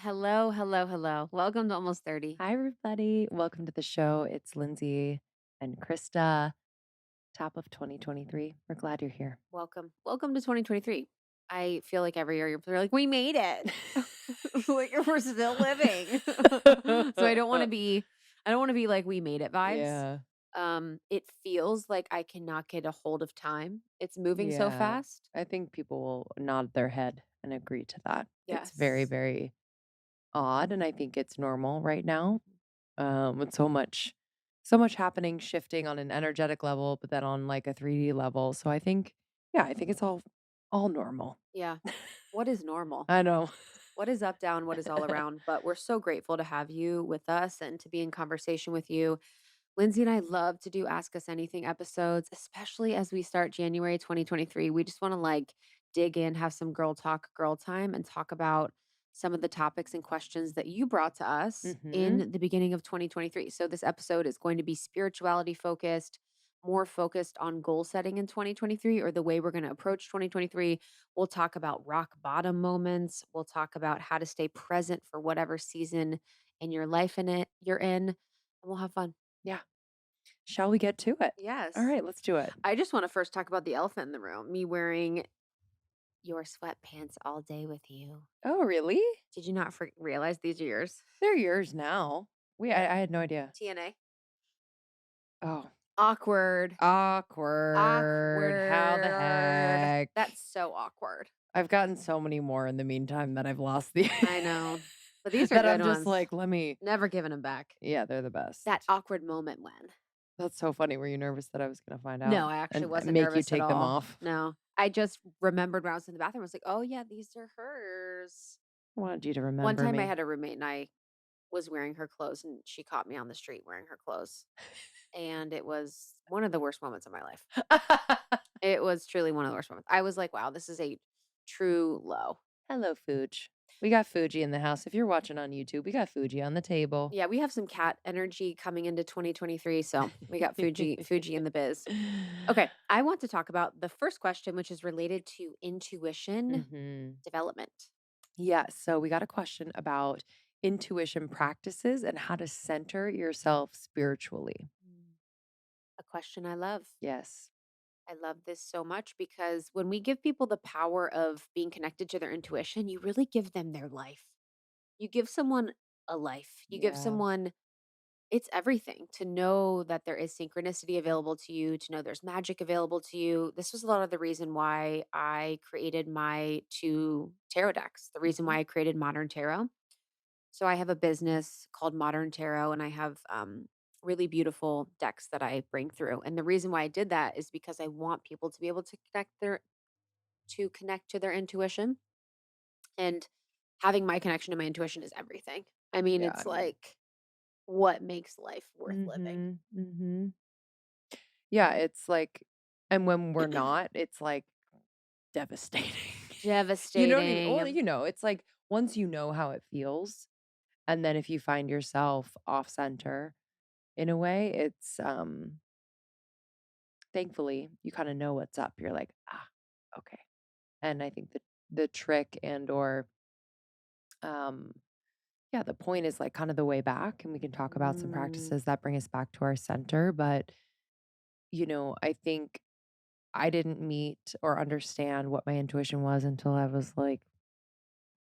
Hello, hello, hello. Welcome to Almost 30. Hi, everybody. Welcome to the show. It's Lindsay and Krista, top of 2023. We're glad you're here. Welcome. Welcome to 2023. I feel like every year you're like, we made it. Like we're still living. So I don't want to be like we made it vibes. Yeah. It feels like I cannot get a hold of time. It's moving so Yeah. fast. I think people will nod their head and agree to that. It's very, Yes. very odd. And I think it's normal right now. With so much happening, shifting on an energetic level, but then on like a 3D level. So I think it's all normal. Yeah. What is normal? I know. What is up, down? What is all around? But we're so grateful to have you with us and to be in conversation with you. Lindsay and I love to do Ask Us Anything episodes, especially as we start January 2023. We just want to dig in, have some girl talk, girl time, and talk about some of the topics and questions that you brought to us hmm in the beginning of 2023. So, this episode is going to be spirituality focused, more focused on goal setting in 2023 or the way we're going to approach 2023. We'll talk about rock bottom moments. We'll talk about how to stay present for whatever season in your life you're in, and we'll have fun. Yeah. Shall we get to it? All Yes. right, let's do it. I just want to first talk about the elephant in the room, me wearing your sweatpants all day with you. Oh, really? Did you not realize these are yours? They're yours now. What? I had no idea. TNA? Oh, Awkward. awkward. How the Awkward. heck? That's so awkward. I've gotten so many more in the meantime that I've lost the I know. But these are that good I'm just ones. like, let me. Never giving them back. Yeah, they're the That best. awkward moment when. That's so funny. Were you nervous that I was gonna find out No, I actually and wasn't make you nervous at take them all. off? No. I just remembered when I was in the bathroom, I was like, oh, yeah, these are hers. I wanted you to One remember time I me. had a roommate and I was wearing her clothes and she caught me on the street wearing her clothes. And it was one of the worst moments of my life. It was truly one of the worst moments. I was like, wow, this is a true low. Hello, Fuji. We got Fuji in the house. If you're watching on YouTube, we got Fuji on the table. Yeah, we have some cat energy coming into 2023. So we got Fuji in the biz. Okay. I want to talk about the first question, which is related to intuition hmm development. Yes. So we got a question about intuition practices and how to center yourself spiritually. Mm. A question I love. Yes. I love this so much because when we give people the power of being connected to their intuition, you really give them their life. You give someone a life. You give Yeah. someone it's everything to know that there is synchronicity available to you, to know there's magic available to you. This was a lot of the reason why I created my two tarot decks, the reason Mhm. why I created Modern Tarot. So I have a business called Modern Tarot and I have really beautiful decks that I bring through. And the reason why I did that is because I want people to be able to connect to their intuition, and having my connection to my intuition is everything. I mean, Yeah. I it's mean, like what makes life worth living. hmm. Yeah. It's like, and when we're not, it's like devastating. You don't even, well, Devastating. it's like once you know how it feels, and then if you find yourself off center in a way, it's, thankfully you kind of know what's up. You're like, ah, okay. And I think the trick and or um yeah, the point is like kind of the way back, and we can talk about some Mm, practices that bring us back to our center. But I think I didn't meet or understand what my intuition was until I was like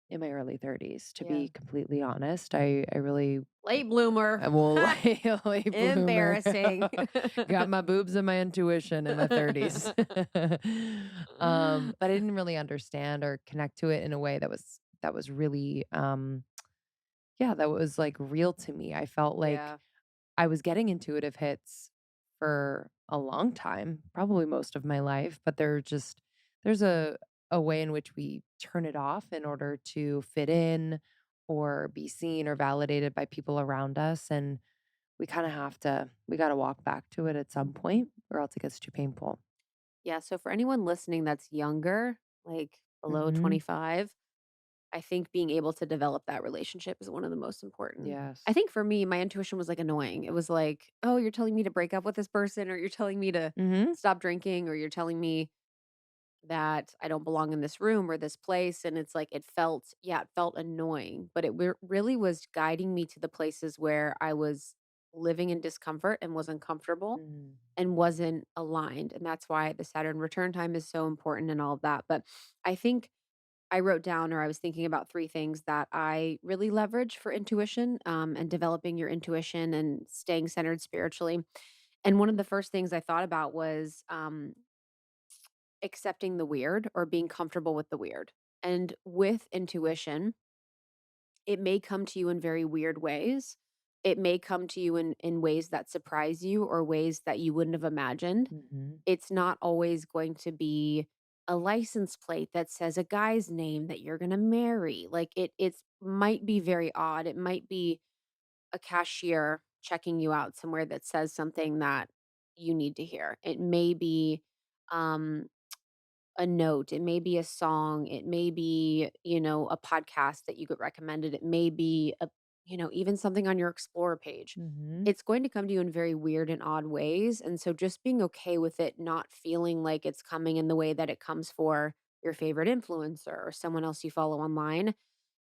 in my early 30s, to yeah. be completely honest. I really Late bloomer. am a late bloomer. Embarrassing. Got my boobs and my intuition in my 30s. But I didn't really understand or connect to it in a way that was really yeah, that was like real to me. I felt like Yeah. I was getting intuitive hits for a long time, probably most of my life, but there's a way in which we turn it off in order to fit in or be seen or validated by people around us, and we got to walk back to it at some point or else it gets too painful. Yeah, so for anyone listening that's younger, like below Mhm. 25, I think being able to develop that relationship is one of the most important. I Yes. think for me, my intuition was like annoying. It was like, "Oh, you're telling me to break up with this person or you're telling me to Mhm. stop drinking or you're telling me that I don't belong in this room or this place, and it's like it felt annoying, but it really was guiding me to the places where I was living in discomfort and wasn't comfortable Mm, and wasn't aligned, and that's why the Saturn return time is so important and all of that. But I think I wrote down, or I was thinking about 3 things that I really leverage for intuition, and developing your intuition and staying centered spiritually. And one of the first things I thought about was, accepting the weird or being comfortable with the weird. And with intuition, it may come to you in very weird ways. It may come to you in ways that surprise you or ways that you wouldn't have imagined. mhm, It's not always going to be a license plate that says a guy's name that you're gonna marry. Like, it's might be very odd. It might be a cashier checking you out somewhere that says something that you need to hear. It may be, um, a note, it may be a song, it may be, a podcast that you get recommended, it may be even something on your Explorer page. mhm. It's going to come to you in very weird and odd ways, and so just being okay with it not feeling like it's coming in the way that it comes for your favorite influencer or someone else you follow online.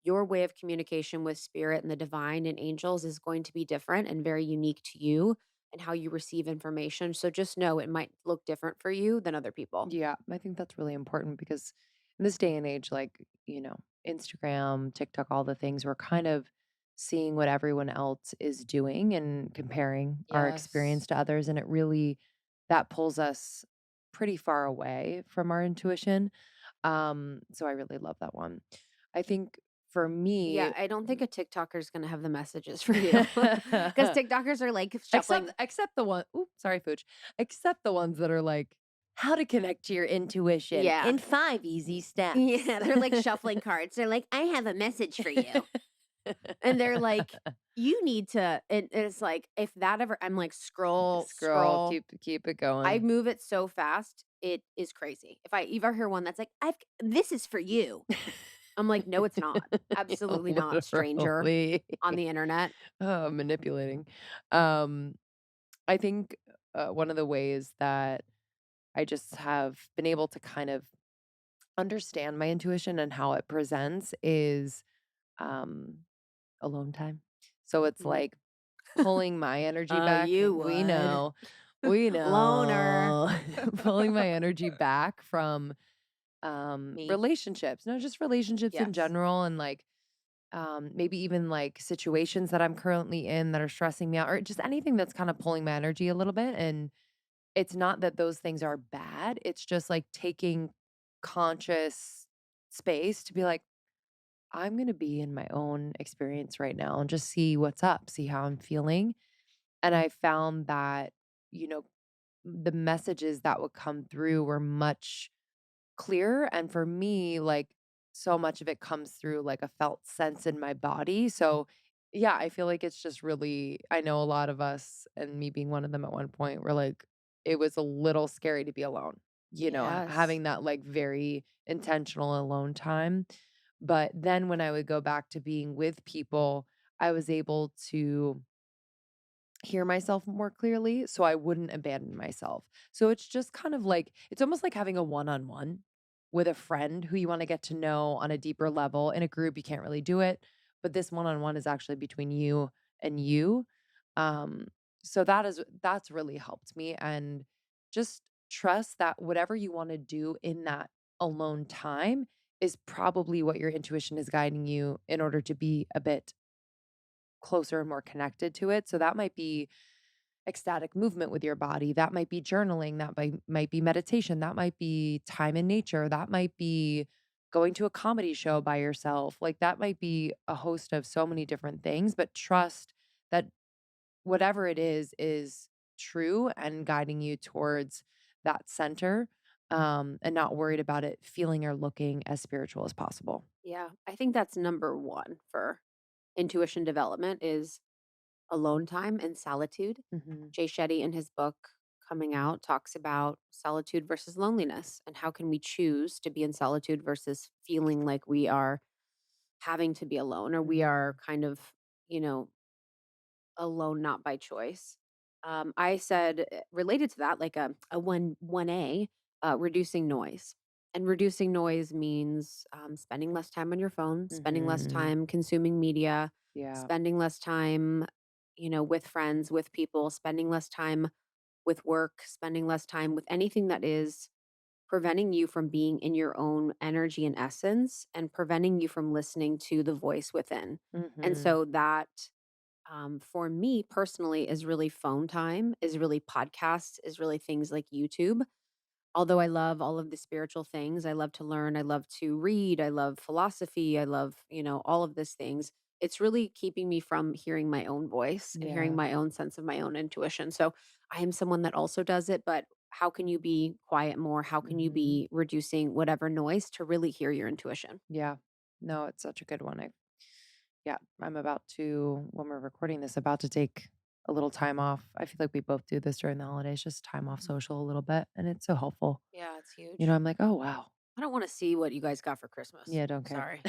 Your way of communication with spirit and the divine and angels is going to be different and very unique to you and how you receive information, so just know it might look different for you than other people. Yeah, I think that's really important because in this day and age, like, Instagram, TikTok, all the things, we're kind of seeing what everyone else is doing and comparing our experience Yes. to others. And it really, that pulls us pretty far away from our intuition. So I really love that one. I think for Yeah, me, I don't think a TikToker is gonna have the messages for you, because TikTokers are, like, except shuffling. except the one oops, sorry, Fooch. Except the ones that are like, "How to connect to your intuition Yeah. in 5 easy steps." Yeah, they're, like, shuffling cards. They're like, "I have a message for you." And they're like, "You need to," and it's like, if that ever I'm like, scroll, Scroll, scroll. keep it I going. move it so fast, it is crazy. If I ever hear one that's like, This is for you." I'm like, "No, it's not. Absolutely not, stranger Literally. on the internet." Oh, manipulating. Um, I think, one of the ways that I just have been able to kind of understand my intuition and how it presents is, um, alone time. So it's Mhm. like pulling my energy back. You We would. know. We Loner. know. Pulling my energy back from, Me. relationships. No, just relationships in Yes. general and, like, maybe even, like, situations that I'm currently in that are stressing me out or just anything that's kinda pulling my energy a little bit, and it's not that those things are bad, it's just, like, taking conscious space to be like, "I'm gonna be in my own experience right now and just see what's up, see how I'm feeling." And I found that, you know, the messages that would come through were much clearer, and for me, like, so much of it comes through, like, a felt sense in my body, so, yeah, I feel like it's just really I know a lot of us, and me being one of them at one point, were like, it was a little scary to be alone, Yes. having that, like, very intentional alone time, but then when I would go back to being with people, I was able to hear myself more clearly so I wouldn't abandon myself. So it's just kind of like it's almost like having a one-on-one with a friend who you wanna get to know on a deeper level. In a group, you can't really do it, but this one-on-one is actually between you and you. Um, so that's really helped me and just trust that whatever you wanna do in that alone time is probably what your intuition is guiding you in order to be a bit closer and more connected to it. So that might be ecstatic movement with your body. That might be journaling. That might be meditation. That might be time in nature. That might be going to a comedy show by yourself. Like that might be a host of so many different things, but trust that whatever it is true and guiding you towards that center and not worried about it feeling or looking as spiritual as possible. Yeah, I think that's number 1 for intuition development is alone time and solitude. Hmm. Jay Shetty in his book coming out talks about solitude versus loneliness and how can we choose to be in solitude versus feeling like we are having to be alone or we are Hmm. kind of, you know, alone not by choice. I said related to that like a 1A reducing noise. And reducing noise means spending less time on your phone, spending less Mhm. time consuming media, Yeah. spending less time, with friends, with people, spending less time with work, spending less time with anything that is preventing you from being in your own energy and essence and preventing you from listening to the voice within. And Mhm. so that for me personally is really phone time, is really podcasts, is really things like YouTube. Although I love all of the spiritual things, I love to learn, I love to read, I love philosophy, I love, all of these things. It's really keeping me from hearing my own voice and hearing Yeah. my own sense of my own intuition. So I am someone that also does it, but how can you be quiet more? How can you Mhm. be reducing whatever noise to really hear your intuition? Yeah. No, it's such a good one. Yeah, I'm about to, when we're recording this, about to take a little time off. I feel like we both do this during the holidays, just time off Mhm. social a little bit. And it's so helpful. Yeah, it's huge. I'm like, oh, wow. I don't want to see what you guys got for Christmas. Yeah, don't care. Sorry.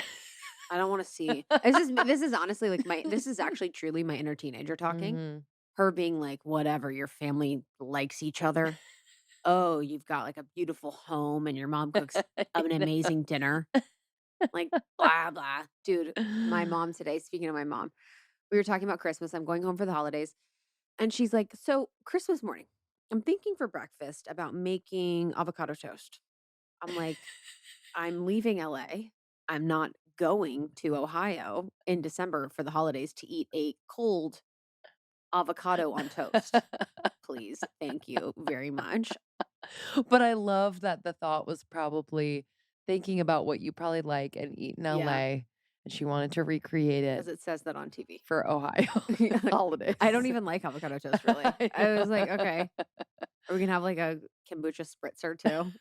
I don't want to see. This is honestly like this is actually truly my inner teenager talking. Hmm. Her being like, "Whatever, your family likes each other. Oh, you've got, like, a beautiful home and your mom cooks I an know. amazing dinner." Like, blah, blah. Dude, my mom today, speaking of my mom, we were talking about Christmas, I'm going home for the holidays, and she's like, "So, Christmas morning, I'm thinking for breakfast about making avocado toast." I'm like, "I'm leaving LA. I'm not going to Ohio in December for the holidays to eat a cold avocado on toast. Please, thank you very much." But I love that the thought was probably thinking about what you probably like and eat in Yeah, LA, and she wanted to recreate it because it says that on TV. for Ohio Yeah, I don't holidays. even like avocado toast, really. I I was like, know. "Okay, are we gonna have, like, a kombucha spritzer too?"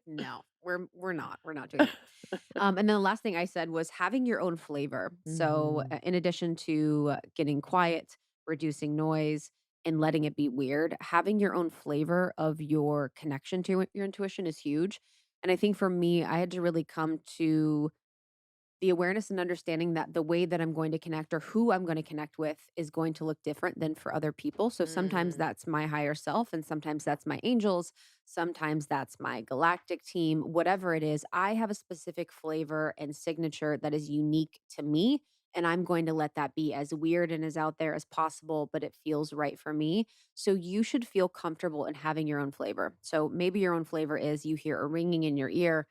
"No, we're not doing that." And then the last thing I said was having your own flavor. So, Mhm. in addition to getting quiet, reducing noise, and letting it be weird, having your own flavor of your connection to your intuition is huge. And I think for me, I had to really come to the awareness and understanding that the way that I'm going to connect or who I'm going to connect with is going to look different than for other people. So sometimes Mm. that's my higher self, and sometimes that's my angels, sometimes that's my galactic team, whatever it is. I have a specific flavor and signature that is unique to me. And I'm going to let that be as weird and as out there as possible, but it feels right for me. So you should feel comfortable in having your own flavor. So maybe your own flavor is you hear a ringing in your ear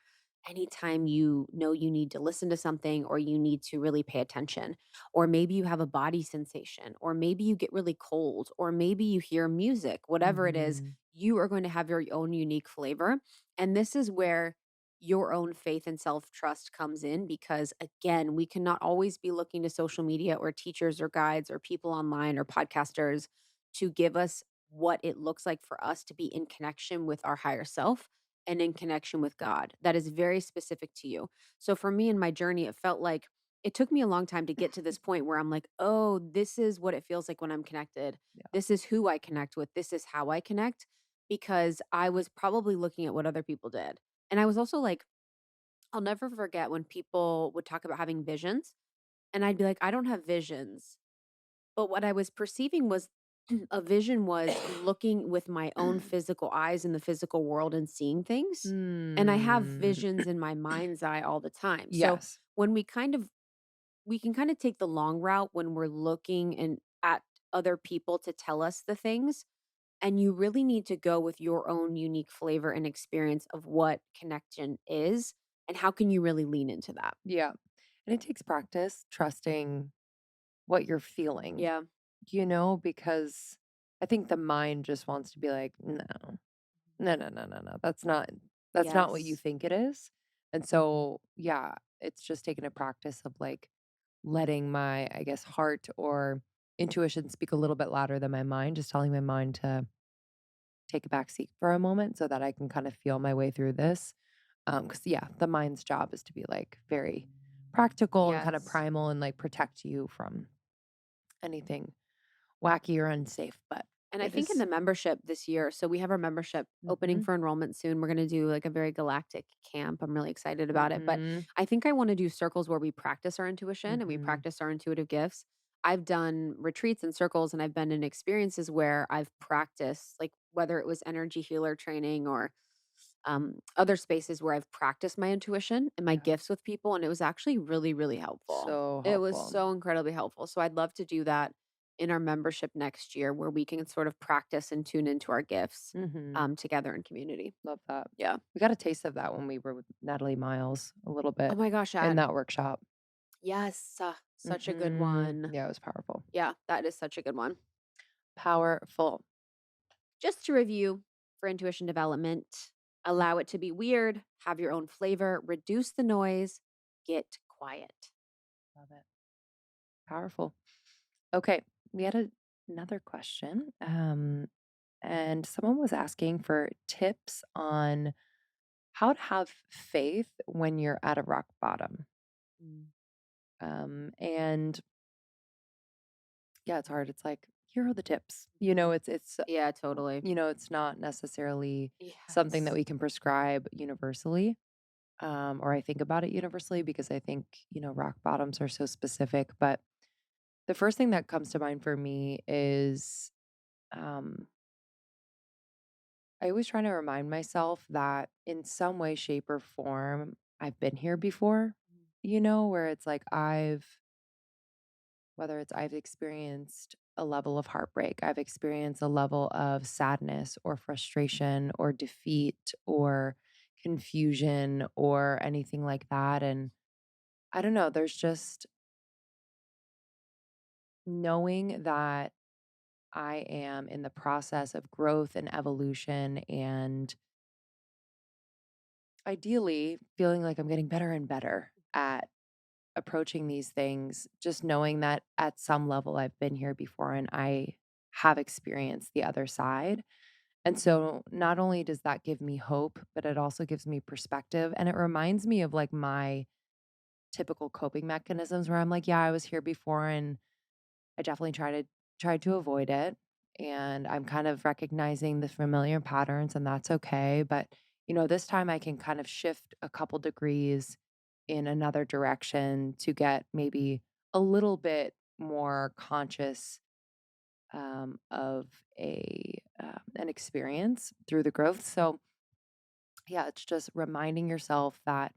anytime you know you need to listen to something or you need to really pay attention, or maybe you have a body sensation, or maybe you get really cold, or maybe you hear music, whatever it is, Mhm. you are going to have your own unique flavor. And this is where your own faith and self trust comes in because, again, we cannot always be looking to social media or teachers or guides or people online or podcasters to give us what it looks like for us to be in connection with our higher self and in connection with God that is very specific to you. So for me in my journey, it felt like it took me a long time to get to this point where I'm like, oh, this is what it feels like when I'm connected. Yeah. This is who I connect with. This is how I connect because I was probably looking at what other people did. And I was also like, I'll never forget when people would talk about having visions. And I'd be like, I don't have visions. But what I was perceiving was a vision was looking with my own physical eyes in the physical world and seeing things. And I have Mm. visions in my mind's eye all the time. So Yes. when we can kind of take the long route when we're looking and at other people to tell us the things. And you really need to go with your own unique flavor and experience of what connection is and how can you really lean into that. Yeah. And it takes practice trusting what you're feeling, Yeah. because I think the mind just wants to be like, no, no, no, no, no, no. That's not what you Yes. think it is. And so, yeah, it's just taking a practice of like letting my, I guess, heart or intuition speak a little bit louder than my mind, just telling my mind to take a back seat for a moment so that I can kind of feel my way through this. Because yeah, the mind's job is to be like very practical and kind of Yes. primal and like protect you from anything wacky or unsafe. But And I it think in is. the membership this year, so we have our membership opening Mhm. for enrollment soon. We're going to do like a very galactic camp. I'm really excited about it. But Mhm. I think I want to do circles where we practice our intuition and we Mhm. practice our intuitive gifts. I've done retreats and circles and I've been in experiences where I've practiced, like whether it was energy healer training or other spaces where I've practiced my intuition and my Yeah. gifts with people, and it was actually really, really helpful. So It was helpful. so incredibly helpful. So I'd love to do that in our membership next year where we can sort of practice and tune into our gifts Mhm. together in community. Love that. Yeah. We got a taste of that when we were with Natalie Miles a little Oh bit my gosh, in Ad. that workshop. Yes. Such a good Mhm. one. Yeah, it was powerful. Yeah, that is such a good one. Powerful. Just to review for intuition development, allow it to be weird, have your own flavor, reduce the noise, get quiet. Love it. Powerful. Okay, we had another question. And someone was asking for tips on how to have faith when you're at a rock bottom. Mm. And yeah, it's hard. It's like, here are the tips. Mhm. It's Yeah, totally. it's not necessarily something that Yes. we can prescribe universally. Or I think about it universally because I think, rock bottoms are so specific. But the first thing that comes to mind for me is um, I always try to remind myself that in some way, shape, or form, I've been here before, Mhm. where it's like whether it's I've experienced a level of heartbreak, I've experienced a level of sadness or frustration or defeat or confusion or anything like that. And I don't know, there's just knowing that I am in the process of growth and evolution and ideally feeling like I'm getting better and better at approaching these things, just knowing that at some level I've been here before and I have experienced the other side. And so not only does that give me hope, but it also gives me perspective and it reminds me of like my typical coping mechanisms where I'm like, yeah, I was here before and I definitely tried to avoid it, and I'm kind of recognizing the familiar patterns, and that's okay, but, this time I can kind of shift a couple degrees in another direction to get maybe a little bit more conscious, of an experience through the growth, so, yeah, it's just reminding yourself that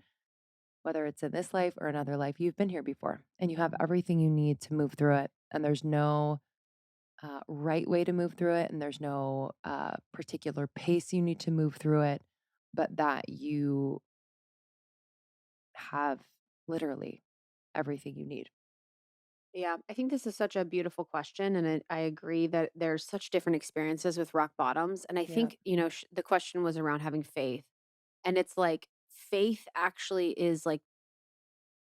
whether it's in this life or another life, you've been here before, and you have Mhm. everything you need to move through it, and there's no right way to move through it, and there's no particular pace you need to move through it, but that you have literally everything you need. Yeah, I think this is such a beautiful question, and I agree that there's such different experiences with rock bottoms. And I Yeah. think the question was around having faith, and it's like faith actually is like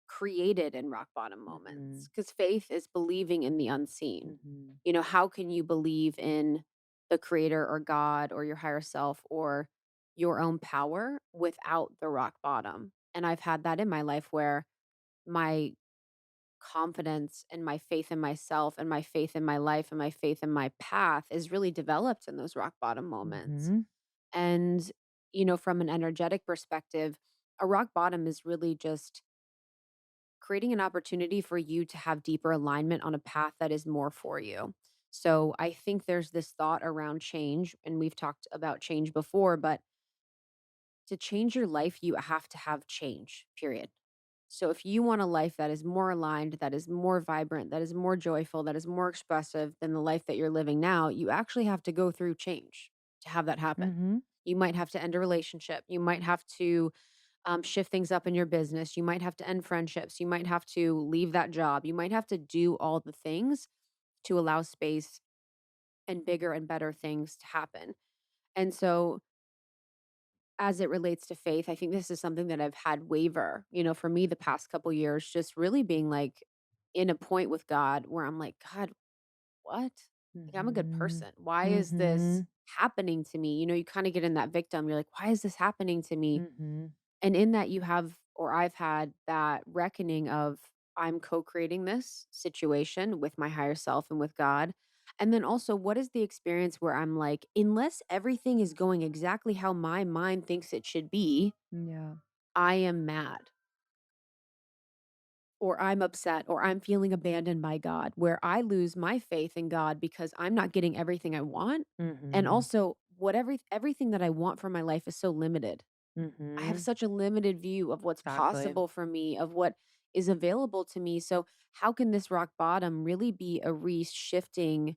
created in rock bottom Hmm. moments because faith is believing in the unseen. Hmm. How can you believe in the creator or God or your higher self or your own power without the rock bottom? And I've had that in my life where my confidence and my faith in myself and my faith in my life and my faith in my path is really developed in those rock bottom moments. Hmm. And, from an energetic perspective, a rock bottom is really just creating an opportunity for you to have deeper alignment on a path that is more for you. So I think there's this thought around change, and we've talked about change before, but to change your life, you have to have change, period. So if you want a life that is more aligned, that is more vibrant, that is more joyful, that is more expressive than the life that you're living now, you actually have to go through change to have that happen. Hmm. You might have to end a relationship. You might have to shift things up in your business. You might have to end friendships. You might have to leave that job. You might have to do all the things to allow space and bigger and better things to happen. And so, as it relates to faith, I think this is something that I've had waver, for me the past couple years, just really being like in a point with God where I'm like, God, what? Like, I'm a good Hmm. person. Why is this Hmm. happening to me? You kind of get in that victim. You're like, why is this happening to me? Hmm. And in that, you have, or I've had that reckoning of I'm co creating this situation with my higher self and with God. And then also, what is the experience where I'm like, unless everything is going exactly how my mind thinks it should be, Yeah. I am mad or I'm upset or I'm feeling abandoned by God, where I lose my faith in God because I'm not getting everything I want. And Hmm. also, everything that I want for my life is so limited. I have Mhm. such a limited view of what's Exactly. possible for me, of what is available to me. So, how can this rock bottom really be a reshifting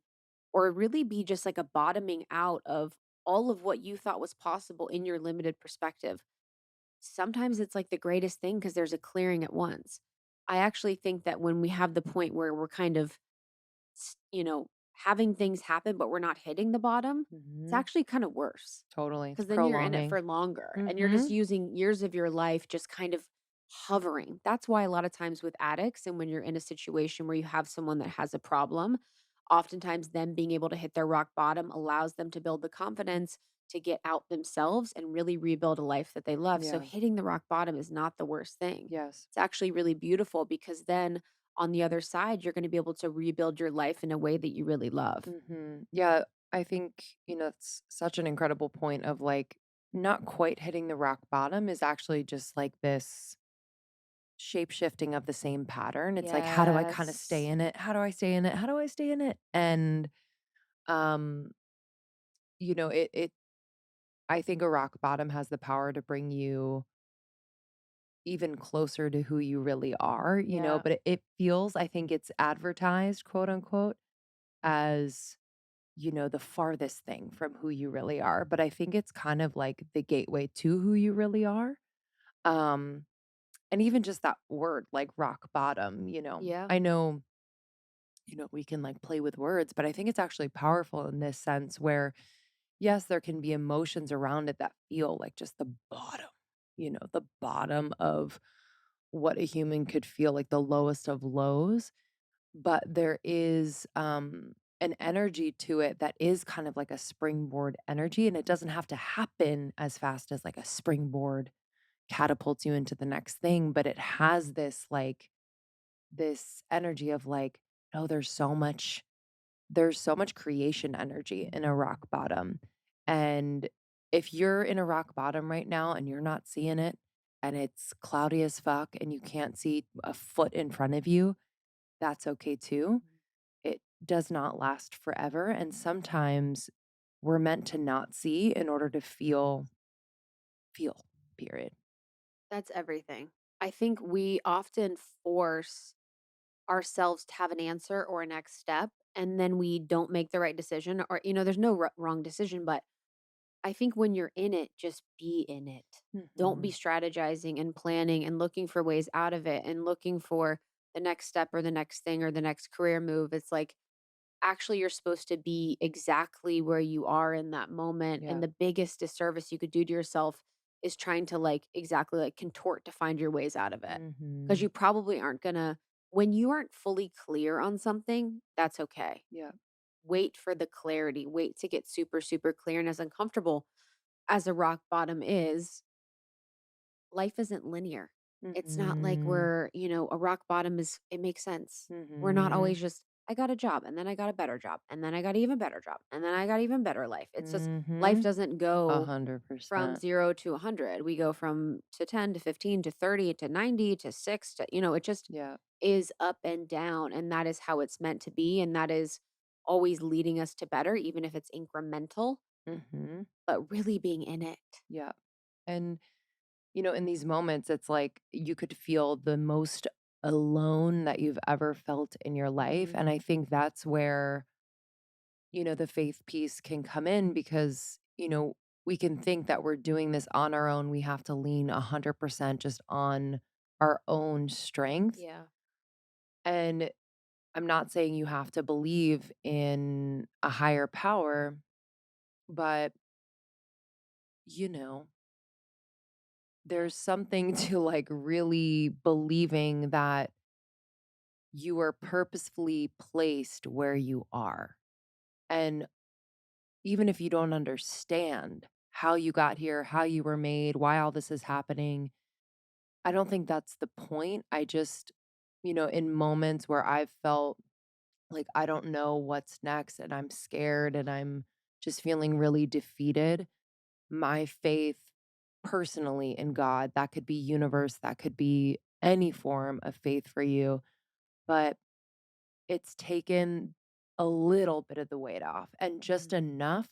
or really be just like a bottoming out of all of what you thought was possible in your limited perspective? Sometimes it's like the greatest thing because there's a clearing at once. I actually think that when we have the point where we're kind of having things happen, but we're not hitting the bottom, it's Mhm. actually kind of worse Totally. It's because then you're in it prolonging. for longer and you're just Mhm. using years of your life just kind of hovering. That's why a lot of times with addicts and when you're in a situation where you have someone that has a problem, oftentimes them being able to hit their rock bottom allows them to build the confidence to get out themselves and really rebuild a life that they love. So Yeah. hitting the rock bottom is not the worst thing. Yes. It's actually really beautiful because then on the other side, you're gonna be able to rebuild your life in a way that you really love. Mhm. Yeah, I think, it's such an incredible point of, like, not quite hitting the rock bottom is actually just, like, this shape shifting of the same pattern. It's like, how do I kinda stay Yes. in it? How do I stay in it? How do I stay in it? And, um, it I think a rock bottom has the power to bring you even closer to who you really are, Yeah. but it feels I think it's advertised, quote, unquote, as, the farthest thing from who you really are, but I think it's kind of like the gateway to who you really are. Um, and even just that word, like rock bottom, Yeah. I know, we can like play with words, but I think it's actually powerful in this sense where, yes, there can be emotions around it that feel like just the bottom of what a human could feel like the lowest of lows. But there is, an energy to it that is kind of like a springboard energy, and it doesn't have to happen as fast as like a springboard catapults you into the next thing, but it has this energy of like, "Oh, there's so much creation energy in a rock bottom." And if you're in a rock bottom right now and you're not seeing it, and it's cloudy as fuck and you can't see a foot in front of you, that's okay too. It does not last forever, and sometimes we're meant to not see in order to feel, period. That's everything. I think we often force ourselves to have an answer or a next step, and then we don't make the right decision or, there's no wrong decision, but I think when you're in it, just be in it. Don't be Mhm. strategizing and planning and looking for ways out of it and looking for the next step or the next thing or the next career move. It's like actually you're supposed to be exactly where you are in that moment. Yeah. And the biggest disservice you could do to yourself is trying to like exactly like contort to find your ways out of it. Because Mhm. you probably aren't gonna, when you aren't fully clear on something, that's okay. Yeah. Wait for the clarity, wait to get super, super clear and as uncomfortable as a rock bottom is, life isn't linear. It's not like Mhm. a rock bottom is it makes sense. We're not always Mhm. just, I got a job and then I got a better job and then I got an even better job and then I got even better life. It's just life Mhm. doesn't go from 100%. 0 to 100. We go from to 10 to 15 to 30 to 90 to 6 to, it just Yeah. is up and down and that is how it's meant to be and that is always leading us to better even if it's incremental, Mhm. but really being in it. Yeah. And, in these moments, it's like you could feel the most alone that you've ever felt in your life, Mhm. and I think that's where the faith piece can come in because, we can think that we're doing this on our own. We have to lean 100% just on our own strength. Yeah. And I'm not saying you have to believe in a higher power, but, you know, Yeah. there's something to like really believing that you are purposefully placed where you are. And even if you don't understand how you got here, how you were made, why all this is happening, I don't think that's the point. I just, in moments where I've felt like I don't know what's next and I'm scared and I'm just feeling really defeated, my faith personally in God, that could be universe, that could be any form of faith for you, but it's taken a little bit of the weight off and just Mhm. enough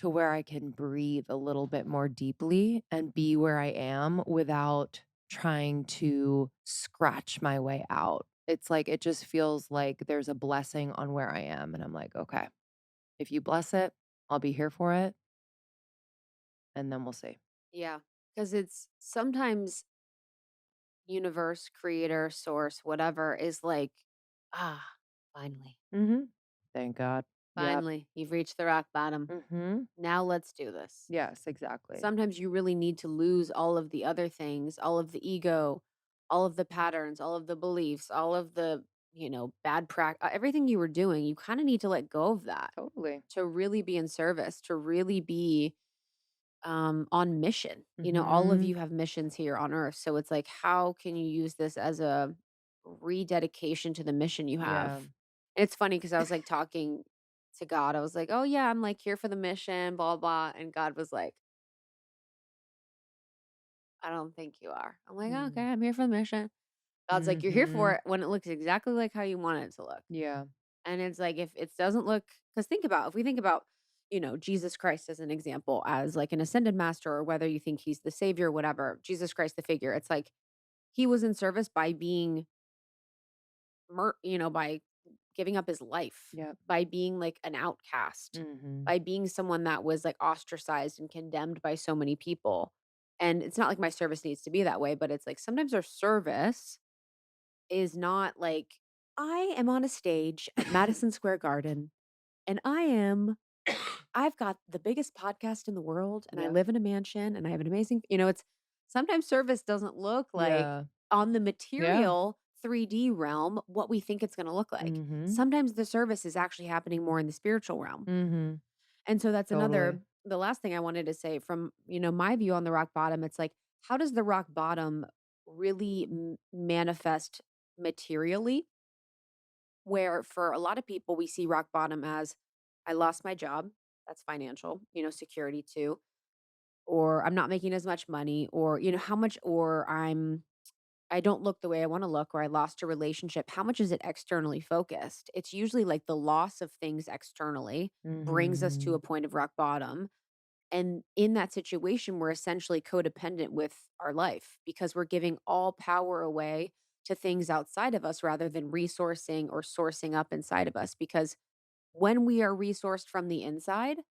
to where I can breathe a little bit more deeply and be where I am without trying to scratch my way out. It's like it just feels like there's a blessing on where I am, and I'm like, "Okay, if you bless it, I'll be here for it, and then we'll see." Yeah, because it's sometimes universe, creator, source, whatever is like, ah, finally, Mhm. Thank God. Yep. finally, you've reached the rock bottom. Mhm. Now let's do this. Yes, exactly. Sometimes you really need to lose all of the other things, all of the ego, all of the patterns, all of the beliefs, all of the, bad practice, everything you were doing. You kind of need to let go of that Totally. to really be in service, to really be on mission. All of Mhm. you have missions here on earth. So it's like, how can you use this as a rededication to the mission you have? Yeah. And it's funny because I was like talking to God. I was like, oh, yeah, I'm like here for the mission, blah, blah. And God was like, I don't think you are. I'm like, okay, Mm. I'm here for the mission. God's like, you're here for Mhm. it when it looks exactly like how you want it to look. Yeah. And it's like, if it doesn't look, because if we think about, Jesus Christ as an example, as like an ascended master, or whether you think he's the savior, whatever, Jesus Christ, the figure, it's like he was in service by being, by giving up his life, Yep. by being like an outcast, Mhm. by being someone that was like ostracized and condemned by so many people. And it's not like my service needs to be that way, but it's like sometimes our service is not like, I am on a stage at Madison Square Garden and I've got the biggest podcast in the world and I Yep. live in a mansion and I have an amazing, it's sometimes service doesn't look like Yeah. on the Yeah. material 3D realm what we think it's going to look like. Mhm. Sometimes the service is actually happening more in the spiritual realm. Mhm. And so that's Totally. the last thing I wanted to say from, my view on the rock bottom. It's like, how does the rock bottom really manifest materially? Where for a lot of people, we see rock bottom as I lost my job. That's financial, security too. Or I'm not making as much money, or, how much, or I don't look the way I want to look, or I lost a relationship. How much is it externally focused? It's usually like the loss of things externally brings us to a Mhm. point of rock bottom. And in that situation, we're essentially codependent with our life because we're giving all power away to things outside of us rather than resourcing or sourcing up inside of us. Because when we are resourced from the inside,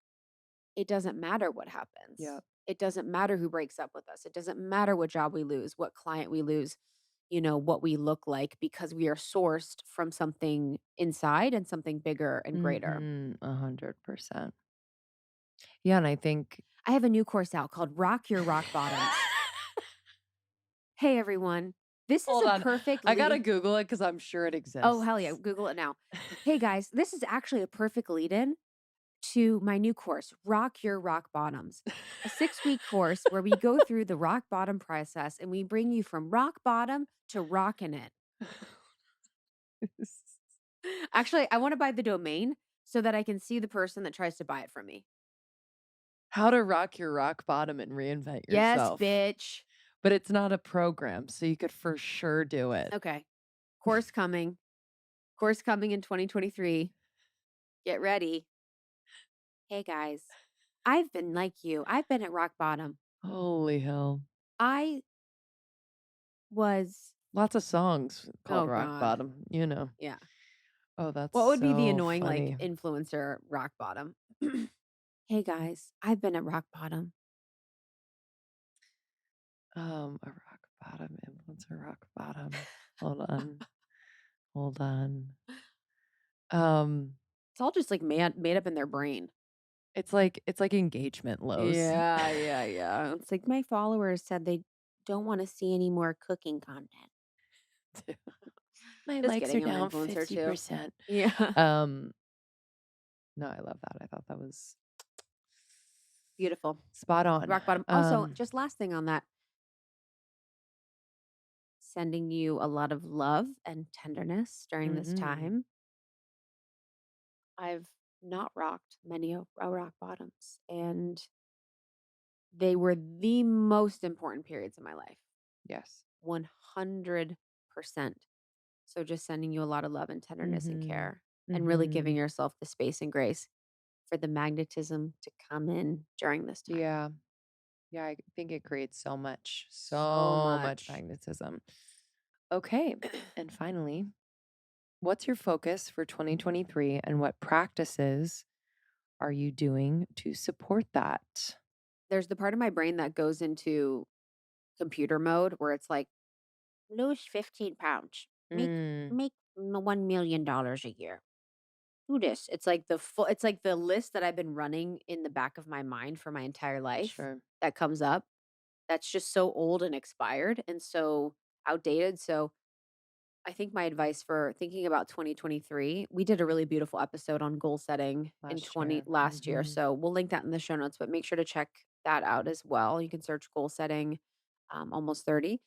it doesn't matter what happens. Yep. It doesn't matter who breaks up with us. It doesn't matter what job we lose, what client we lose, what we look like, because we are sourced from something inside and something bigger and greater. Mhm. 100%. Yeah, and I think I have a new course out called Rock Your Rock Bottoms. Hey, everyone. This is Hold a on. perfect I gotta lead. Google it because 'cause I'm sure it Oh, hell yeah. exists. Google it now. Hey, guys, this is actually a perfect lead in to my new course, Rock Your Rock Bottoms, a 6-week course where we go through the rock bottom process and we bring you from rock bottom to rocking it. Actually, I want to buy the domain so that I can see the person that tries to buy it from me. How to rock your rock bottom and reinvent Yes, yourself. bitch. But it's not a program, so you could for sure do it. Okay. Course coming. Course coming in 2023. Get ready. Hey, guys. I've been like you. I've been at rock bottom. Holy hell. I was Lots of songs called oh Rock god. Bottom, you know. Yeah. Oh, that's What would be the so annoying, like, funny. influencer rock bottom? "Hey, guys, I've been at rock bottom." A rock bottom influencer, rock bottom. Hold on. Hold on. Um, It's all just, like, made up in their brain. it's like engagement lows. Yeah, yeah, yeah. It's like, "My followers said they don't wanna see any more cooking content." My Just likes are kidding, I'm an down influencer too. 50%. Yeah. Um, no, I love that. I thought that was Beautiful. spot on. Rock bottom. Also, just last thing on that, sending you a lot of love and tenderness during this Mhm. time. I've not rocked many rock bottoms, and they were the most important periods of my life, Yes. 100%. So just sending you a lot of love and tenderness and Mhm. care and really giving Mhm. yourself the space and grace for the magnetism to come in during this time. Yeah. Yeah, I think it creates So so much much. magnetism. Okay. And finally, what's your focus for 2023 and what practices are you doing to support that? There's the part of my brain that goes into computer mode where it's like, lose 15 pounds, Mm, make $1 million a year. Do this. It's like it's like the list that I've been running in the back of my mind for my entire life sure. that comes up. That's just so old and expired and so outdated. So I think my advice for thinking about 2023, we did a really beautiful episode on goal setting in Last 20 year. last year. Mhm. So we'll link that in the show notes, but make sure to check that out as well. You can search goal setting almost 30.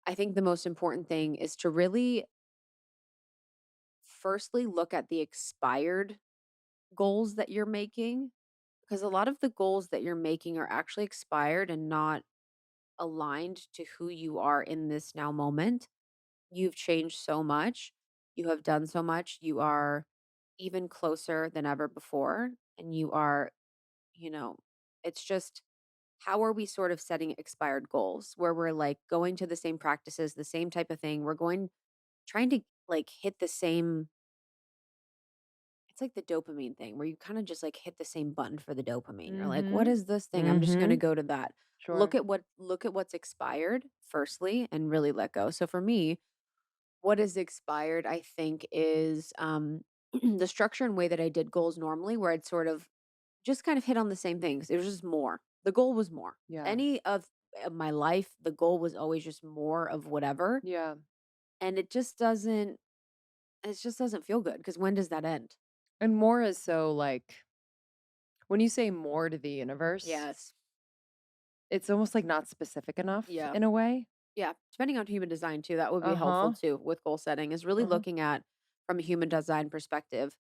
I think the most important thing is to really firstly look at the expired goals that you're making because a lot of the goals that you're making are actually expired and not aligned to who you are in this now moment. You've changed so much. You have done so much. You are even closer than ever before. And you are, you know, it's just how are we sort of setting expired goals where we're like going to the same practices, the same type of thing. We're going, trying to like hit the same, it's like the dopamine thing where you kind of just like hit the same button for the dopamine. You're like, what Mhm. is this thing? I'm just going to Mhm. go to that. Sure. Look at what's expired firstly and really let go. So for me, what is expired, I think, is the structure and way that I did goals normally, where I'd sort of just kind of hit on the same things. It was just more. The goal was more. Yeah. Any of my life, the goal was always just more of whatever. Yeah. And it just doesn't feel good because when does that end? And more is so like when you say more to the universe, Yes. it's almost like not specific enough Yeah. in a way. Yeah, depending on human design too, that would be helpful Uh-huh. too with goal setting is really Uh-huh. looking at from a human design perspective.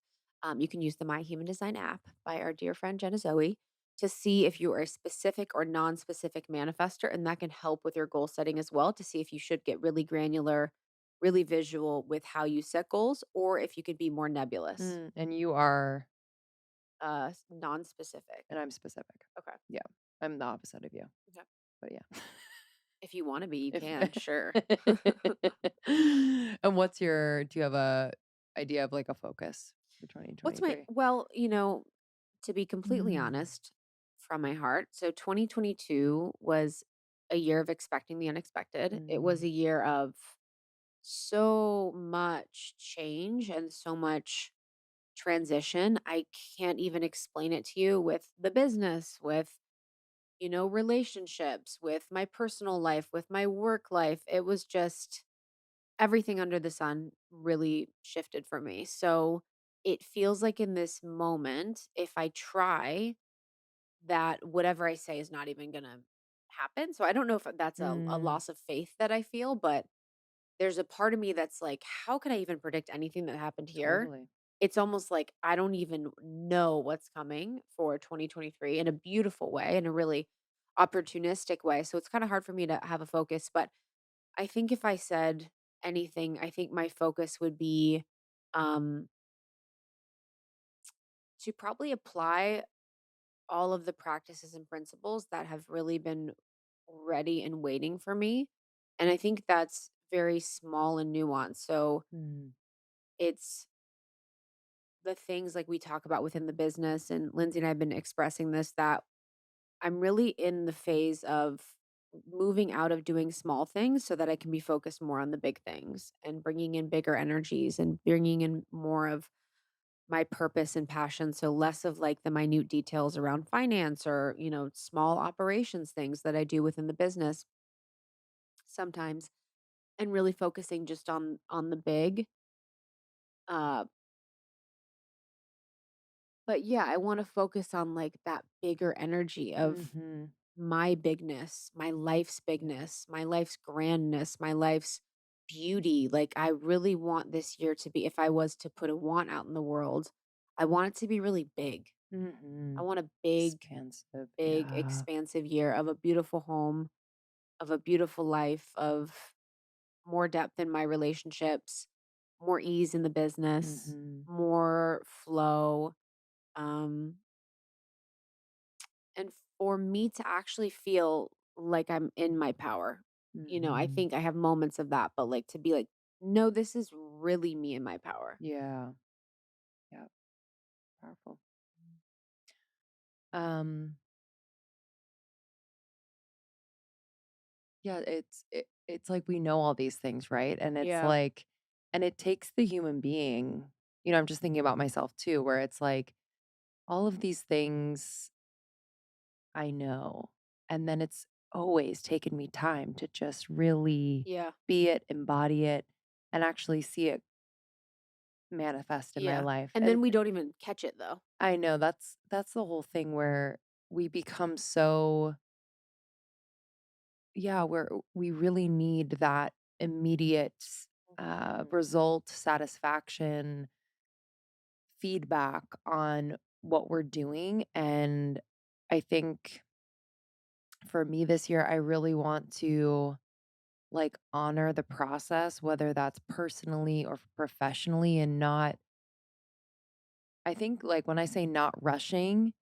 You can use the My Human Design app by our dear friend Jenna Zoe to see if you are a specific or non-specific manifester, and that can help with your goal setting as well to see if you should get really granular, really visual with how you set goals, or if you could be more nebulous, And you are non-specific. and I'm specific. Okay. Yeah. I'm the opposite of you. Okay. But yeah. If you want to be, you If can, sure. and what's your do you have a idea of like a focus for What's my 2023? well, to be completely Mm. honest from my heart, so 2022 was a year of expecting the unexpected. It was Mm. a year of so much change and so much transition. I can't even explain it to you with the business, with, relationships, with my personal life, with my work life. It was just everything under the sun really shifted for me. So it feels like in this moment, if I try, that whatever I say is not even going to happen. So I don't know if that's a Mm. loss of faith that I feel, but there's a part of me that's like, how could I even predict anything that happened here? Totally. It's almost like I don't even know what's coming for 2023 in a beautiful way, in a really opportunistic way. So it's kind of hard for me to have a focus. But I think if I said anything, I think my focus would be um, to probably apply all of the practices and principles that have really been ready and waiting for me. And I think that's very small and nuanced. So Mm. it's the things like we talk about within the business. And Lindsay and I have been expressing this that I'm really in the phase of moving out of doing small things so that I can be focused more on the big things and bringing in bigger energies and bringing in more of my purpose and passion. So less of like the minute details around finance or, small operations things that I do within the business sometimes and really focusing just on the big. Uh but yeah, I want to focus on like that bigger energy of Mhm. my bigness, my life's bigness, my life's grandness, my life's beauty. Like, I really want this year to be, if I was to put a want out in the world, I want it to be really big. I Mhm. want a big, Expansive. big, Yeah. expansive year of a beautiful home, of a beautiful life, of more depth in my relationships, more ease in the business, Mhm. more flow. and for me to actually feel like I'm in my power. I Mhm. think I have moments of that, but like to be like, no, this is really me in my power. Yeah. Yeah. Powerful. Um, yeah, it's like we know all these things, right? And it's Yeah. like and it takes the human being, I'm just thinking about myself too, where it's like all of these things I know. And then it's always taken me time to just really Yeah. be it, embody it, and actually see it manifest in my Yeah. life. And And then we don't even catch it though. I know that's the whole thing where we become so yeah, where we really need that immediate Mhm. result, satisfaction, feedback on what we're doing. And I think for me this year, I really want to like honor the process, whether that's personally or professionally, and not, I think like when I say not rushing,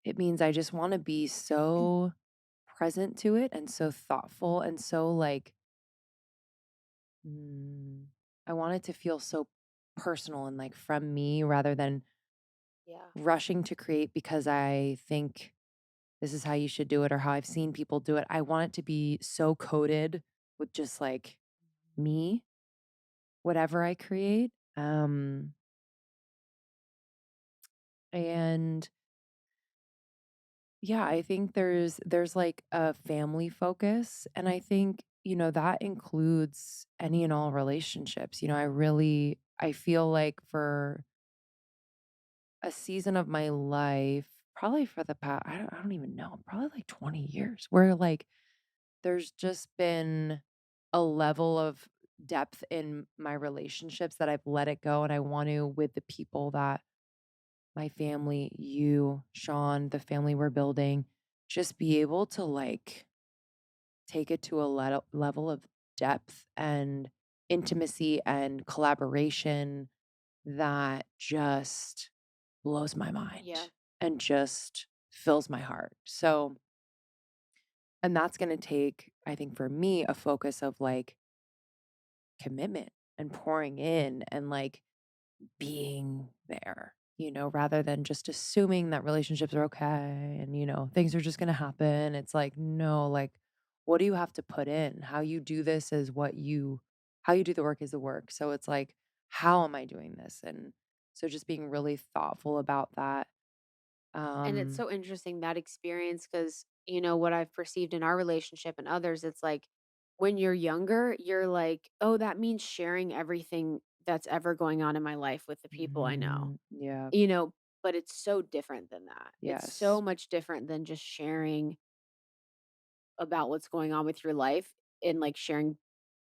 it means I just want to be so present to it and so thoughtful and so like, mm, I want it to feel so personal and like from me rather than Yeah. rushing to create because I think this is how you should do it or how I've seen people do it. I want it to be so coded with just like me, whatever I create. And yeah, I think there's like a family focus and I think, that includes any and all relationships. I feel like for a season of my life, probably for the past I don't even know, probably like 20 years where like there's just been a level of depth in my relationships that I've let it go and I want to with the people that my family, you, Sean, the family we're building, just be able to like take it to a level of depth and intimacy and collaboration that just blows my Yeah. mind and just fills my heart. So, and that's going to take, I think for me, a focus of like commitment and pouring in and like being there, rather than just assuming that relationships are okay and, things are just going to happen. It's like, no, like, what do you have to put in? How you do this is how you do the work is the work. So it's like, how am I doing this? And so just being really thoughtful about that. And it's Um, so interesting that experience because, what I've perceived in our relationship and others, it's like when you're younger, you're like, oh, that means sharing everything that's ever going on in my life with the people I know, yeah, you know, but it's so different than that. It's so yes, much different than just sharing about what's going on with your life and like sharing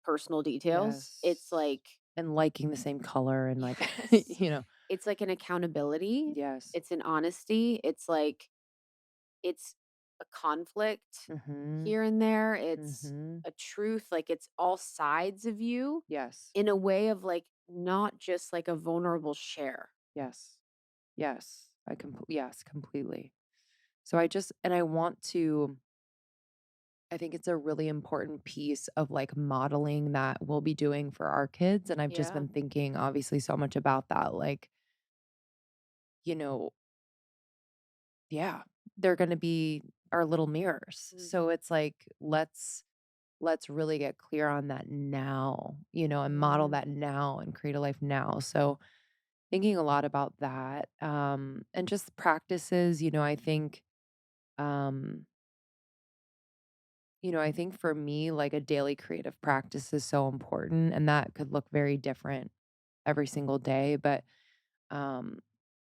personal details. It's yes. like, And liking the same color and like, yes, it's like an accountability, yes. it's an honesty, it's like, it's a conflict Mm-hmm. here and there, it's Mm-hmm. a truth, like, it's all sides of you Yes. in a way of, like, not just, like, a vulnerable share. Yes. Yes. Yes, completely. So I just and I want to I think it's a really important piece of like modeling that we'll be doing for our kids. And I've just Yeah. been thinking obviously so much about that. Like, you know, yeah, they're gonna be our little mirrors. So Mhm. it's like, let's really get clear on that now, and model Mhm. that now and create a life now. So thinking a lot about that. And just practices, um, I think for me, like a daily creative practice is so important, and that could look very different every single day. But um,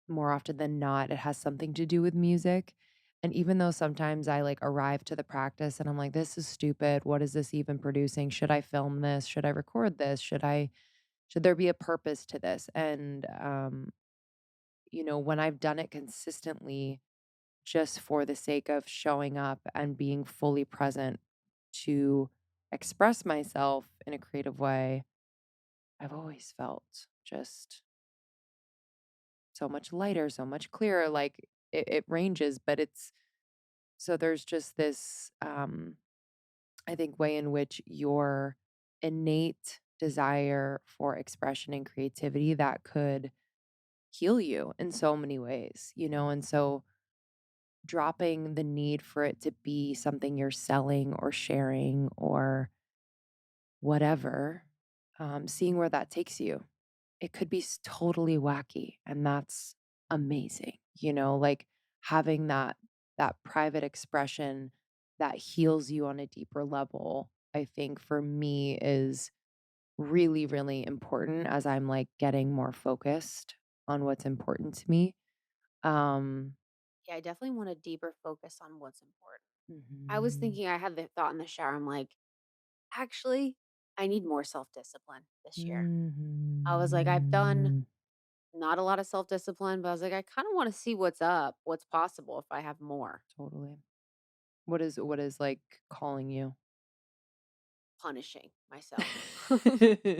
more often than not, it has something to do with music. And even though sometimes I like arrive to the practice and I'm like, this is stupid. What is this even producing? Should I film this? Should I record this? Should there be a purpose to this? And, when I've done it consistently, just for the sake of showing up and being fully present to express myself in a creative way, I've always felt just so much lighter, so much clearer. Like it ranges, but So there's just this, I think, way in which your innate desire for expression and creativity that could heal you in so many ways, and so dropping the need for it to be something you're selling or sharing or whatever, seeing where that takes you. It could be totally wacky, and that's amazing, like having that private expression that heals you on a deeper level, I think for me is really, really important as I'm like getting more focused on what's important to me. Um, Yeah, I definitely want a deeper focus on what's important. I was mhm, thinking I had the thought in the shower, I'm like, "Actually, I need more self-discipline this year." I was like, "I've done mhm, not a lot of self-discipline," but I was like, "I kinda wanna see what's up, what's possible if I have more." totally. What is like calling you? Punishing myself.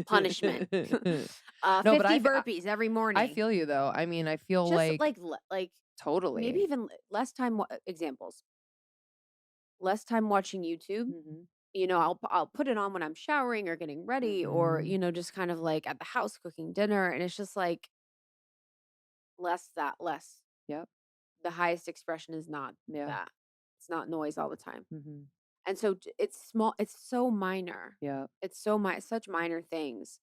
Punishment. No, but 50 burpees every I morning. feel you though. I mean, I feel Just like like maybe totally. even less time examples. Less time watching YouTube. Mhm, I'll put it on when I'm showering or getting ready or, mhm. just kind of like at the house cooking dinner and it's just like less. Yep, The highest expression is not yeah, that. It's not noise all the time. mhm, And so it's small, it's so minor. yep. It's such minor things.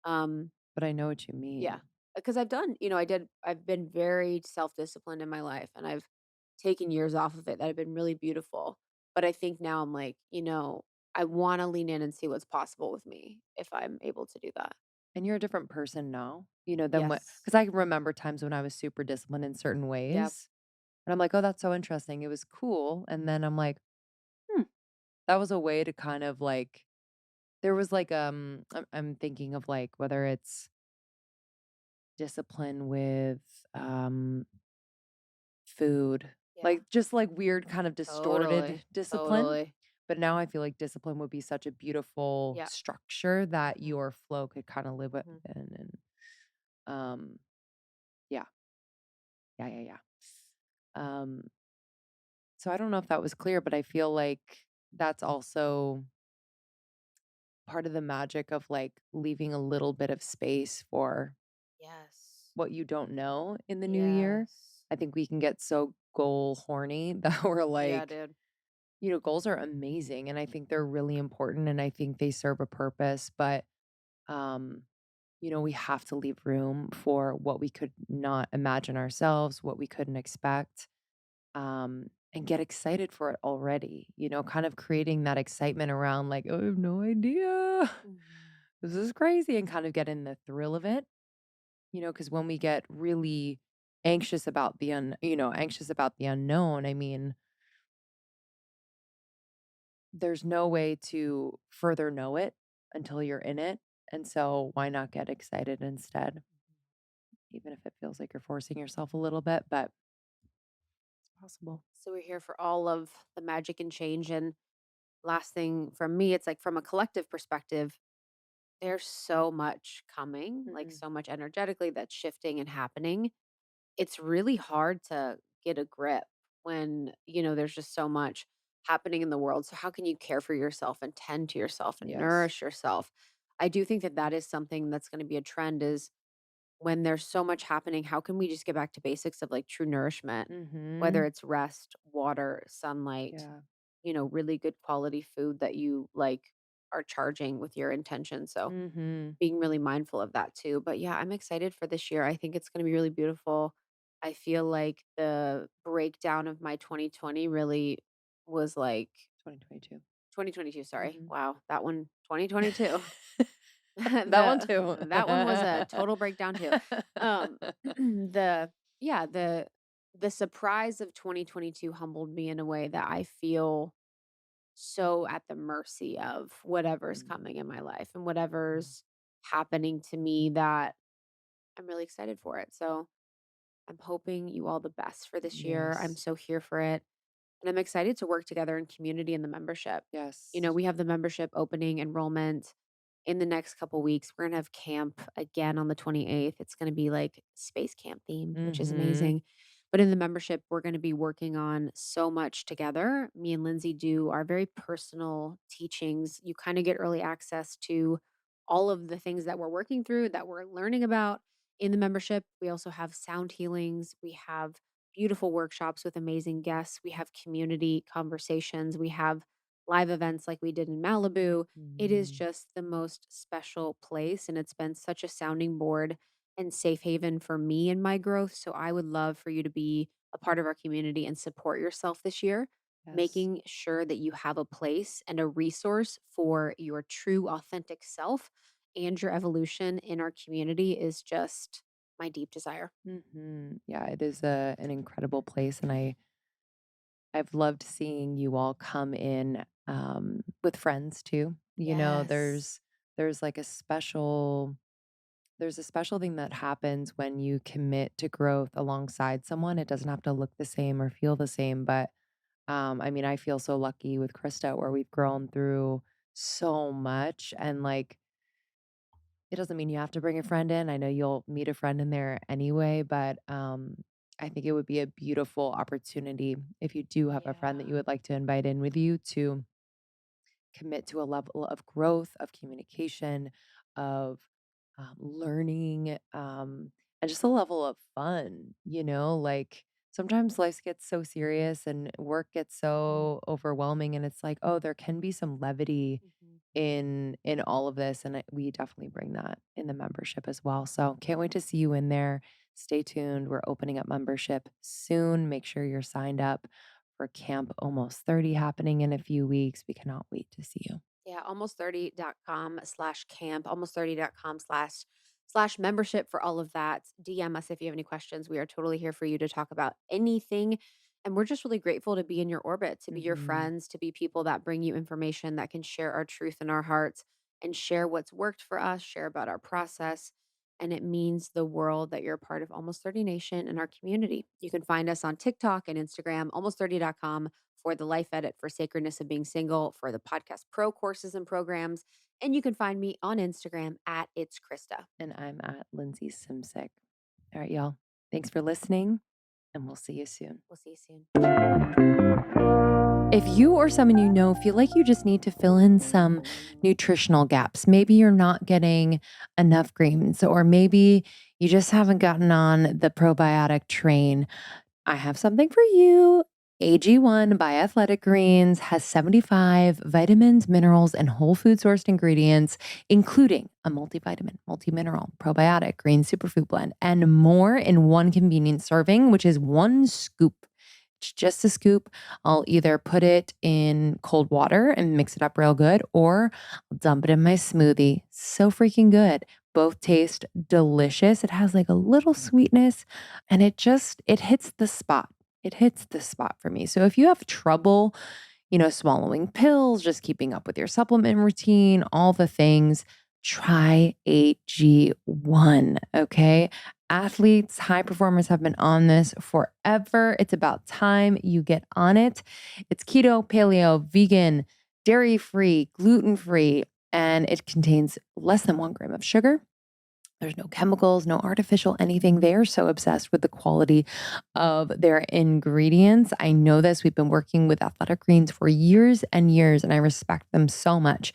Um But I know what you Yeah, mean. because I've been very self-disciplined in my life, and I've taken years off of it that have been really beautiful, but I think now I'm like, I wanna lean in and see what's possible with me if I'm able to do that. And you're a different person now, than what Yes. because I can remember times when I was super disciplined in certain Yep. ways, and I'm like, "Oh, that's so interesting. It was cool." And then I'm like, "Hmm, that was a way to kind of like." There was like, I'm thinking of like whether it's discipline with, food, Yeah. like just like weird kind of distorted Totally. discipline. Totally. But now I feel like discipline would be such a beautiful Yep. structure that Mhm. your flow could kind of live Mhm. within. And um, yeah, yeah, yeah, yeah. Um, so I don't know if that was clear, but I feel like that's also part of the magic of like leaving a little bit of space for Yes. what you don't know in the new year. Yes. I think we can get so goal horny that we're Yeah, like, dude. goals are amazing and I think they're really important and I think they serve a purpose, but um, we have to leave room for what we could not imagine ourselves, what we couldn't expect, and get excited for it already, kind of creating that excitement around like, oh, I have no idea. Mhm. This is crazy and kind of get in the thrill of it, because when we get really anxious about the unknown, I mean, there's no way to further know it until you're in it. And so why not get excited instead, even if it feels like you're forcing yourself a little bit, but it's possible. So we're here for all of the magic and change, and last thing from me, it's like from a collective perspective, there's so much coming, like Mhm. so much energetically that's shifting and happening. It's really hard to get a grip when, there's just so much happening in the world. So how can you care for yourself and tend to yourself and Yes. nourish yourself? I do think that that is something that's going to be a trend is when there's so much happening, how can we just get back to basics of like true nourishment, whether Mhm. it's rest, water, sunlight, Yeah. really good quality food that you like are charging with your intention. So Mhm. being really mindful of that too. But yeah, I'm excited for this year. I think it's going to be really beautiful. I feel like the breakdown of my 2020 really was like 2022. 2022, sorry. Mhm. Wow, that one 2022. That one The too. that one was a total breakdown too. Um the yeah, the surprise of 2022 humbled me in a way that I feel so at the mercy of whatever's Mm. coming in my life and Mhm. whatever's happening to me that I'm really excited for it. So I'm hoping you all the best for this year. I'm Yes. so here for it. And I'm excited to work together in community and the membership. Yes. We have the membership opening enrollment in the next couple weeks. We're going to have camp again on the 28th. It's going to be like space camp themed, which is Mhm. amazing. But in the membership, we're going to be working on so much together. Me and Lindsay do our very personal teachings. You kind of get early access to all of the things that we're working through, that we're learning about in the membership. We also have sound healings. We have beautiful workshops with amazing guests. We have community conversations. We have live events like we did in Malibu. It is Mm. just the most special place. And it's been such a sounding board and safe haven for me and my growth. So I would love for you to be a part of our community and support yourself this year, Yes. making sure that you have a place and a resource for your true, authentic self and your evolution in our community is just my deep desire. Yeah, it is an incredible place, and I've loved seeing you all come in with friends too. You know, Yes. there's like there's a special thing that happens when you commit to growth alongside someone. It doesn't have to look the same or feel the same, but I mean, I feel so lucky with Krista where we've grown through so much, and like it doesn't mean you have to bring a friend in. I know you'll meet a friend in there anyway, but I think it would be a beautiful opportunity if you do have a friend that Yeah. you would like to invite in with you to commit to a level of growth, of communication, of learning, and just a level of fun. You know, like sometimes life gets so serious and work gets so overwhelming, and it's like, oh, there can be some levity Mhm. in all of this, and we definitely bring that in the membership as well. So can't wait to see you in there. Stay tuned. We're opening up membership soon. Make sure you're signed up for Camp Almost 30 happening in a few weeks. We cannot wait to see you. Yeah, almost30.com/camp, almost30.com/slash membership for all of that. DM us if you have any questions. We are totally here for you to talk about anything. And we're just really grateful to be in your orbit, to be your Hmm. friends, to be people that bring you information that can share our truth in our hearts and share what's worked for us, share about our process. And it means the world that you're a part of Almost 30 Nation and our community. You can find us on TikTok and Instagram, almost30.com for the life edit for sacredness of being single, for the podcast pro courses and programs. And you can find me on Instagram at it's Krista. And I'm at Lindsay Simsick. All right, y'all. Thanks for listening, and we'll see you soon. We'll see you soon. If you or someone you know feel like you just need to fill in some nutritional gaps, maybe you're not getting enough greens, or maybe you just haven't gotten on the probiotic train, I have something for you. AG1 by Athletic Greens has 75 vitamins, minerals, and whole food sourced ingredients, including a multivitamin, multimineral, probiotic, green superfood blend, and more in one convenient serving, which is one scoop. It's just a scoop. I'll either put it in cold water and mix it up real good, or I'll dump it in my smoothie. So freaking good. Both taste delicious. It has like a little sweetness, and it hits the spot. It hits the spot for me. So if you have trouble, swallowing pills, just keeping up with your supplement routine, all the things, try AG1, okay? Athletes, high performers have been on this forever. It's about time you get on it. It's keto, paleo, vegan, dairy free, gluten free, and it contains less than 1 gram of sugar. There's no chemicals, no artificial anything. They are so obsessed with the quality of their ingredients. I know this. We've been working with Athletic Greens for years and years, and I respect them so much.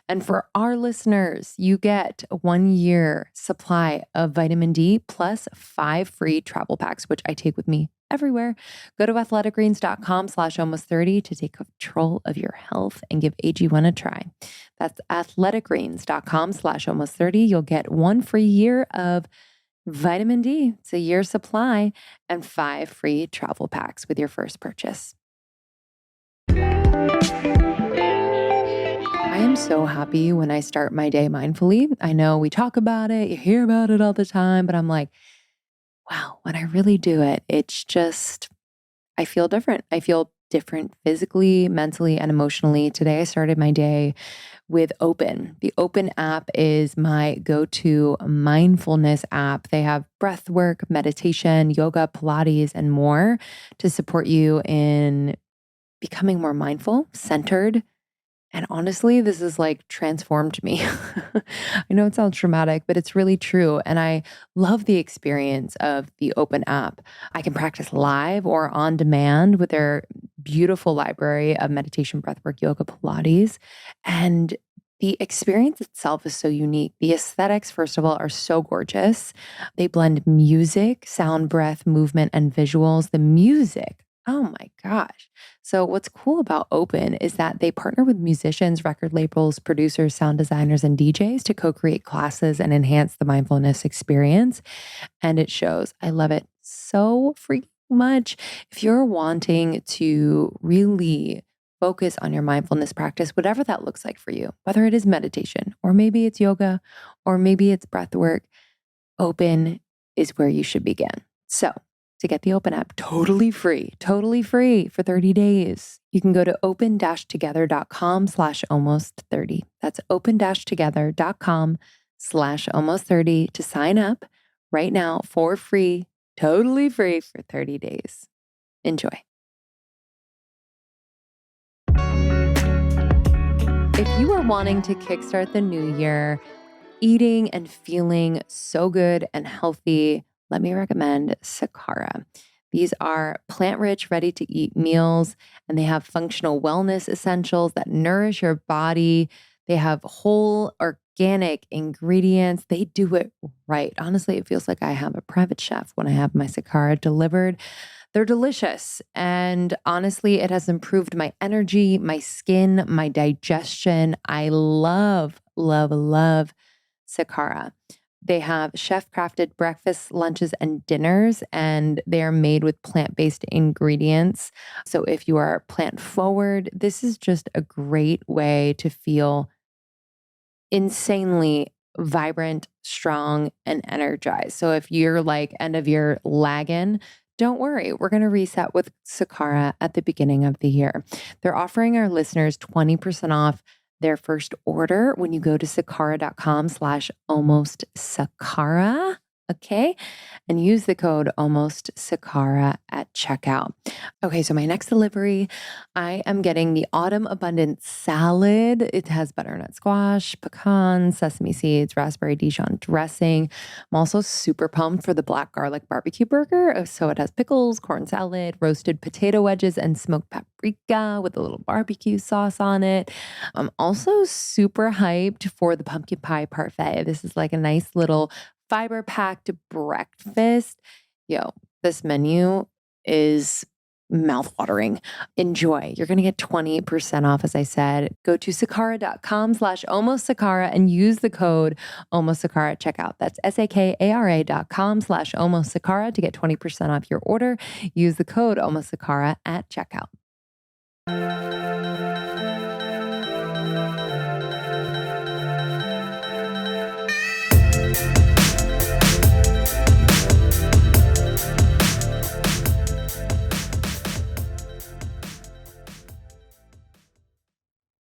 And for our listeners, you get 1 year supply of vitamin D plus 5 free travel packs, which I take with me everywhere. Go to athleticgreens.com/almost30 to take control of your health and give AG1 a try. That's athleticgreens.com/almost30. You'll get 1 free year of vitamin D. It's a year supply and 5 free travel packs with your first purchase. I am so happy when I start my day mindfully. I know we talk about it, you hear about it all the time, but I'm like, wow, when I really do it, it's just, I feel different. I feel different physically, mentally, and emotionally. Today, I started my day with Open. The Open app is my go to mindfulness app. They have breath work, meditation, yoga, Pilates, and more to support you in becoming more mindful, centered, And honestly, this has like transformed me. I know it sounds dramatic, but it's really true. And I love the experience of the Open app. I can practice live or on demand with their beautiful library of meditation, breathwork, yoga, Pilates. And the experience itself is so unique. The aesthetics, first of all, are so gorgeous. They blend music, sound, breath, movement, and visuals. The music, oh my gosh. So, what's cool about Open is that they partner with musicians, record labels, producers, sound designers, and DJs to co create classes and enhance the mindfulness experience. And it shows. I love it so freaking much. If you're wanting to really focus on your mindfulness practice, whatever that looks like for you, whether it is meditation, or maybe it's yoga, or maybe it's breath work, Open is where you should begin. So, to get the Open app totally free for 30 days, you can go to open-together.com/almost 30. That's open-together.com/almost 30 to sign up right now for free, totally free for 30 days. Enjoy. If you are wanting to kickstart the new year, eating and feeling so good and healthy, let me recommend Sakara. These are plant rich, ready to eat meals, and they have functional wellness essentials that nourish your body. They have whole organic ingredients. They do it right. Honestly, it feels like I have a private chef when I have my Sakara delivered. They're delicious. And honestly, it has improved my energy, my skin, my digestion. I love Sakara. They have chef crafted breakfasts, lunches, and dinners, and they are made with plant based ingredients. So if you are plant forward, this is just a great way to feel insanely vibrant, strong, and energized. So if you're like end of year lagging, don't worry. We're going to reset with Sakara at the beginning of the year. They're offering our listeners 20% off their first order when you go to sakara.com/almost Sakara. Okay. And use the code almost Sakara at checkout. Okay. So my next delivery, I am getting the Autumn Abundance Salad. It has butternut squash, pecans, sesame seeds, raspberry Dijon dressing. I'm also super pumped for the black garlic barbecue burger. So it has pickles, corn salad, roasted potato wedges, and smoked paprika with a little barbecue sauce on it. I'm also super hyped for the pumpkin pie parfait. This is like a nice little fiber packed breakfast. Yo, this menu is mouthwatering. Enjoy. You're going to get 20% off, as I said. Go to sakara.com/almost Sakara and use the code almost Sakara at checkout. That's sakara.com/almost Sakara to get 20% off your order. Use the code almost Sakara at checkout.